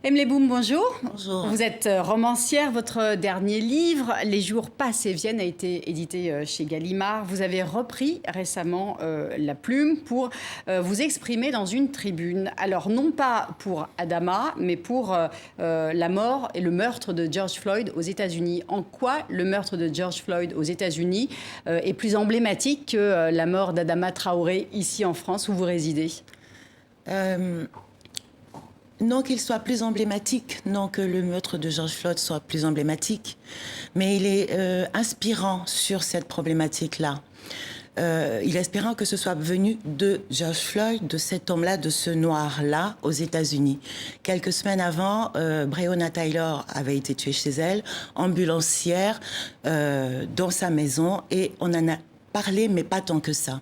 Emily Boom, bonjour. Bonjour. Vous êtes romancière. Votre dernier livre, Les jours passent et viennent, a été édité chez Gallimard. Vous avez repris récemment la plume pour vous exprimer dans une tribune. Alors, non pas pour Adama, mais pour la mort et le meurtre de George Floyd aux États-Unis. En quoi le meurtre de George Floyd aux États-Unis est plus emblématique que la mort d'Adama Traoré ici en France, où vous résidez? Non qu'il soit plus emblématique, non que le meurtre de George Floyd soit plus emblématique, mais il est inspirant sur cette problématique-là. Il est inspirant que ce soit venu de George Floyd, de cet homme-là, de ce noir-là, aux États-Unis. Quelques semaines avant, Breonna Taylor avait été tuée chez elle, ambulancière, dans sa maison, et on en a parlé, mais pas tant que ça.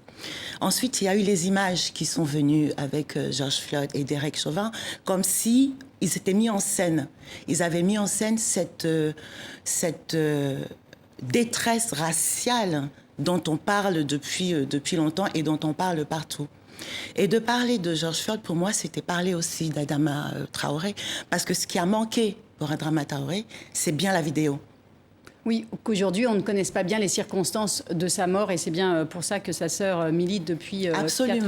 Ensuite, il y a eu les images qui sont venues avec George Floyd et Derek Chauvin, comme si ils s'étaient mis en scène. Ils avaient mis en scène cette détresse raciale dont on parle depuis longtemps et dont on parle partout. Et de parler de George Floyd, pour moi, c'était parler aussi d'Adama Traoré, parce que ce qui a manqué pour Adama Traoré, c'est bien la vidéo. Oui, qu'aujourd'hui, on ne connaisse pas bien les circonstances de sa mort et c'est bien pour ça que sa sœur milite depuis 4 années.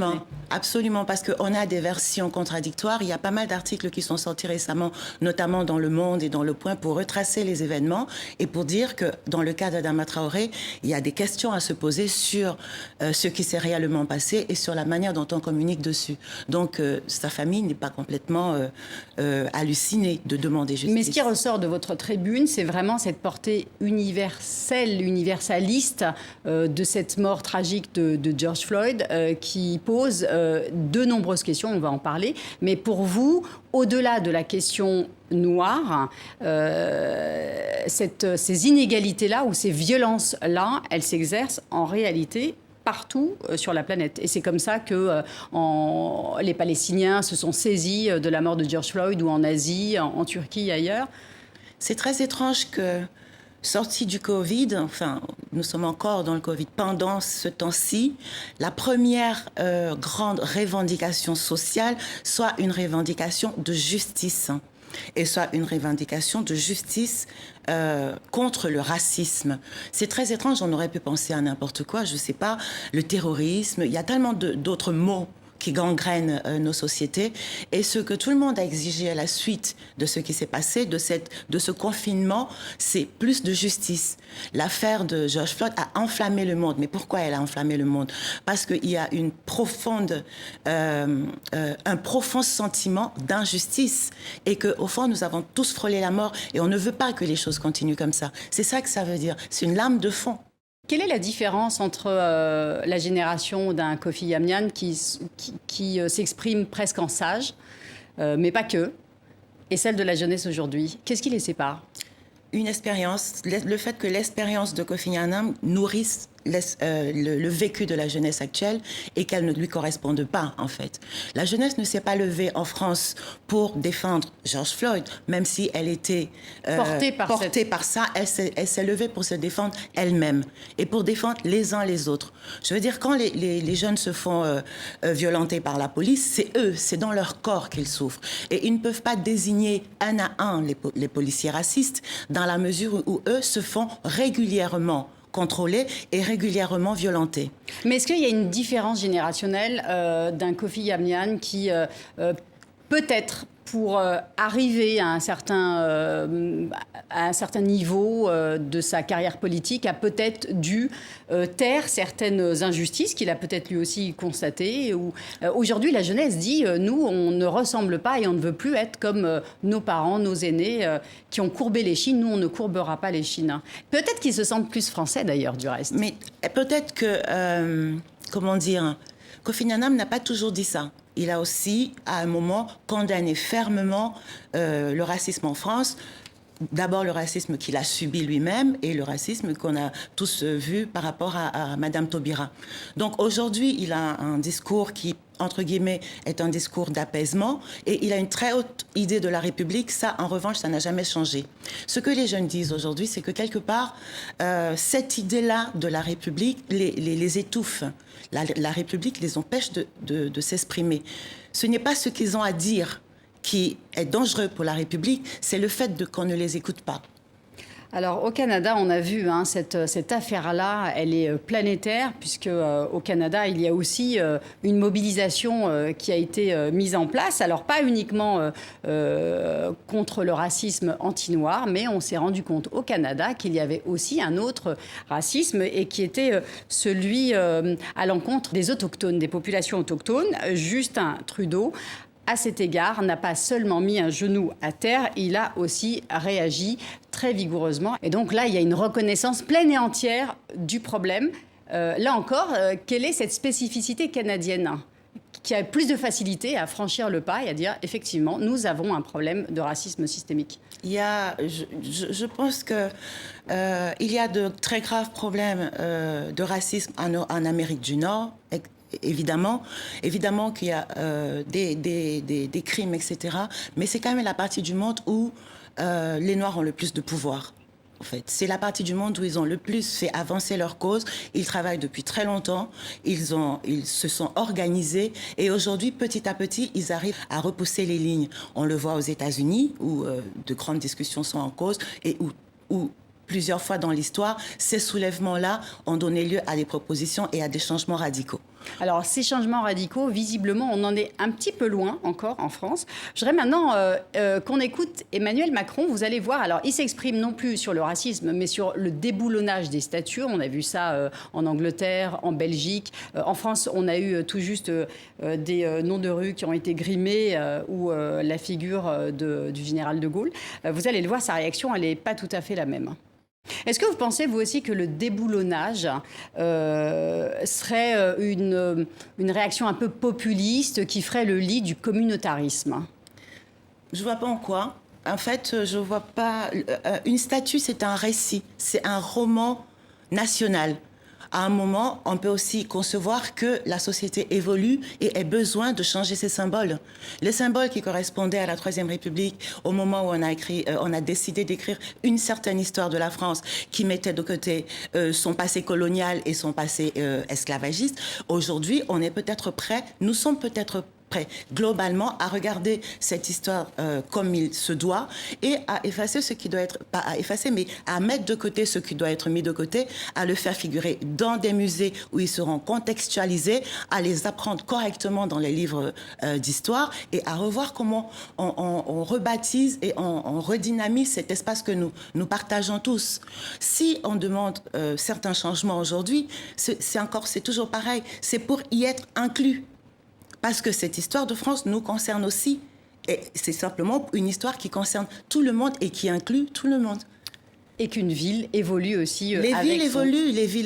Absolument, parce qu'on a des versions contradictoires. Il y a pas mal d'articles qui sont sortis récemment, notamment dans Le Monde et dans Le Point, pour retracer les événements et pour dire que dans le cas d'Adama Traoré, il y a des questions à se poser sur ce qui s'est réellement passé et sur la manière dont on communique dessus. Donc, sa famille n'est pas complètement hallucinée de demander justice. Mais ce qui ressort de votre tribune, c'est vraiment cette portée universelle, universaliste de cette mort tragique de George Floyd qui pose de nombreuses questions, on va en parler. Mais pour vous, au-delà de la question noire, ces inégalités-là ou ces violences-là, elles s'exercent en réalité partout sur la planète. Et c'est comme ça que les Palestiniens se sont saisis de la mort de George Floyd ou en Asie, en Turquie, ailleurs. C'est très étrange que, sorti du Covid, enfin, nous sommes encore dans le Covid, pendant ce temps-ci, la première grande revendication sociale soit une revendication de justice. Et soit une revendication de justice contre le racisme. C'est très étrange, on aurait pu penser à n'importe quoi, je ne sais pas, le terrorisme, il y a tellement d'autres mots qui gangrènent nos sociétés. Et ce que tout le monde a exigé à la suite de ce qui s'est passé, de ce confinement, c'est plus de justice. L'affaire de George Floyd a enflammé le monde. Mais pourquoi elle a enflammé le monde? Parce qu'il y a un profond sentiment d'injustice et qu'au fond, nous avons tous frôlé la mort et on ne veut pas que les choses continuent comme ça. C'est ça que ça veut dire. C'est une lame de fond. Quelle est la différence entre la génération d'un Kofi Annan qui s'exprime presque en sage, mais pas que, et celle de la jeunesse aujourd'hui? Qu'est-ce qui les sépare? Une expérience, le fait que l'expérience de Kofi Annan nourrisse le vécu de la jeunesse actuelle et qu'elle ne lui corresponde pas, en fait. La jeunesse ne s'est pas levée en France pour défendre George Floyd, même si elle était portée par ça, elle s'est levée pour se défendre elle-même et pour défendre les uns les autres. Je veux dire, quand les jeunes se font violenter par la police, c'est eux, c'est dans leur corps qu'ils souffrent. Et ils ne peuvent pas désigner un à un les policiers racistes dans la mesure où eux se font régulièrement contrôlés et régulièrement violentés. Mais est-ce qu'il y a une différence générationnelle d'un Kofi Annan qui peut-être pour arriver à un certain niveau de sa carrière politique, a peut-être dû taire certaines injustices qu'il a peut-être lui aussi constatées. Aujourd'hui, la jeunesse dit nous, on ne ressemble pas et on ne veut plus être comme nos parents, nos aînés qui ont courbé les chines. Nous, on ne courbera pas les chines. Peut-être qu'ils se sentent plus français, d'ailleurs, du reste. Mais peut-être que, comment dire, Kofi Annan n'a pas toujours dit ça. Il a aussi, à un moment, condamné fermement le racisme en France. D'abord, le racisme qu'il a subi lui-même et le racisme qu'on a tous vu par rapport à Madame Taubira. Donc aujourd'hui, il a un discours qui, entre guillemets, est un discours d'apaisement et il a une très haute idée de la République. Ça, en revanche, ça n'a jamais changé. Ce que les jeunes disent aujourd'hui, c'est que quelque part, cette idée-là de la République les étouffe. La République les empêche de s'exprimer. Ce n'est pas ce qu'ils ont à dire qui est dangereux pour la République, c'est le fait qu'on ne les écoute pas. Alors au Canada, on a vu cette affaire-là, elle est planétaire, puisque au Canada, il y a aussi une mobilisation qui a été mise en place. Alors pas uniquement contre le racisme anti-noir, mais on s'est rendu compte au Canada qu'il y avait aussi un autre racisme et qui était celui à l'encontre des autochtones, des populations autochtones. Justin Trudeau, à cet égard, n'a pas seulement mis un genou à terre, il a aussi réagi très vigoureusement. Et donc là, il y a une reconnaissance pleine et entière du problème. Là encore, quelle est cette spécificité canadienne qui a plus de facilité à franchir le pas et à dire, effectivement, nous avons un problème de racisme systémique? Je pense qu'il y a de très graves problèmes de racisme en Amérique du Nord. Évidemment qu'il y a des crimes, etc. Mais c'est quand même la partie du monde où les Noirs ont le plus de pouvoir. En fait, c'est la partie du monde où ils ont le plus fait avancer leur cause. Ils travaillent depuis très longtemps. Ils se sont organisés. Et aujourd'hui, petit à petit, ils arrivent à repousser les lignes. On le voit aux États-Unis, où de grandes discussions sont en cause et où plusieurs fois dans l'histoire, ces soulèvements-là ont donné lieu à des propositions et à des changements radicaux. Alors, ces changements radicaux, visiblement, on en est un petit peu loin encore en France. Je voudrais maintenant qu'on écoute Emmanuel Macron. Vous allez voir, alors, il s'exprime non plus sur le racisme, mais sur le déboulonnage des statues. On a vu ça en Angleterre, en Belgique. En France, on a eu tout juste des noms de rues qui ont été grimés ou la figure du général de Gaulle. Vous allez le voir, sa réaction, elle n'est pas tout à fait la même. Est-ce que vous pensez, vous aussi, que le déboulonnage serait une réaction un peu populiste qui ferait le lit du communautarisme? Je ne vois pas en quoi. En fait, je ne vois pas... Une statue, c'est un récit, c'est un roman national. À un moment, on peut aussi concevoir que la société évolue et ait besoin de changer ses symboles. Les symboles qui correspondaient à la Troisième République, au moment où on a décidé d'écrire une certaine histoire de la France qui mettait de côté son passé colonial et son passé esclavagiste, aujourd'hui, on est peut-être prêt, nous sommes peut-être prêts globalement à regarder cette histoire comme il se doit et à effacer ce qui doit être, pas à effacer, mais à mettre de côté ce qui doit être mis de côté, à le faire figurer dans des musées où ils seront contextualisés, à les apprendre correctement dans les livres d'histoire et à revoir comment on rebaptise et on redynamise cet espace que nous partageons tous. Si on demande certains changements aujourd'hui, c'est toujours pareil, c'est pour y être inclus. Parce que cette histoire de France nous concerne aussi. Et c'est simplement une histoire qui concerne tout le monde et qui inclut tout le monde. Et qu'une ville évolue aussi les villes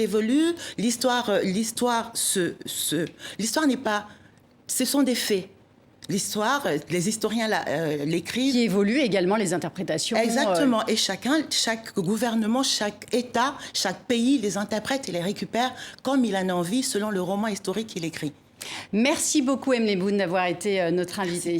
évoluent. L'histoire n'est pas... Ce sont des faits. L'histoire, les historiens l'écrivent. Qui évolue également les interprétations. Exactement. Et chaque gouvernement, chaque État, chaque pays les interprète et les récupère comme il en a envie selon le roman historique qu'il écrit. Merci beaucoup, Emily Boone, d'avoir été notre invitée.